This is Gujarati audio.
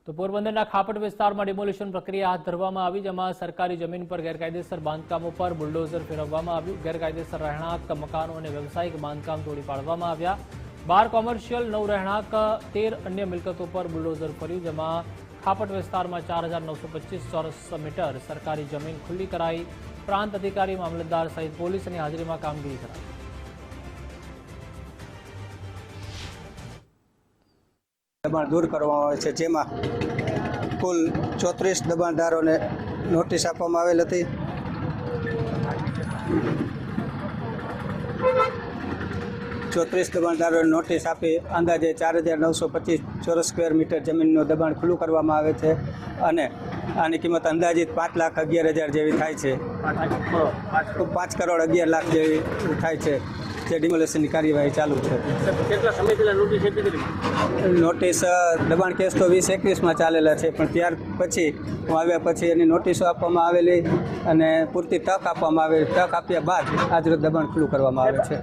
તો પોરબંદરના ખાપટ વિસ્તારમાં ડિમોલિશન પ્રક્રિયા હાથ ધરવામાં આવી, જેમાં સરકારી જમીન પર ગેરકાયદેસર બાંધકામો પર બુલડોઝર ફેરવવામાં આવ્યું। ગેરકાયદેસર રહેણાંક મકાનો અને વ્યવસાયિક બાંધકામ તોડી પાડવામાં આવ્યા। 12 કોમર્શિયલ, 9 રહેણાંક, 13 અન્ય મિલકતો પર બુલડોઝર ફર્યું, જેમાં ખાપટ વિસ્તારમાં 4925 ચોરસ મીટર સરકારી જમીન ખુલ્લી કરાઈ। પ્રાંત અધિકારી, મામલતદાર સહિત પોલીસની હાજરીમાં કામગીરી કરાઈ। દબાણ દૂર કરવામાં આવે છે, જેમાં કુલ 34 દબાણદારોને નોટિસ આપવામાં આવેલ હતી। 34 દબાણદારોને નોટિસ આપી અંદાજે 4925 ચોરસ સ્ક્વેર મીટર જમીનનું દબાણ ખુલ્લું કરવામાં આવે છે અને આની કિંમત અંદાજિત 5,11,000 જેવી થાય છે। 5,11,00,000 જેવી થાય છે, જે ડિમોલેશનની કાર્યવાહી ચાલુ છે। કેટલા સમય પહેલા નોટિસ આપી હતી? નોટિસ દબાણ કેસ તો 2021માં ચાલેલા છે, પણ ત્યાર પછી હું આવ્યા પછી એની નોટિસો આપવામાં આવેલી અને પૂરતી તક આપવામાં આવેલી। તક આપ્યા બાદ આજરોજ દબાણ ખુલ્લું કરવામાં આવે છે।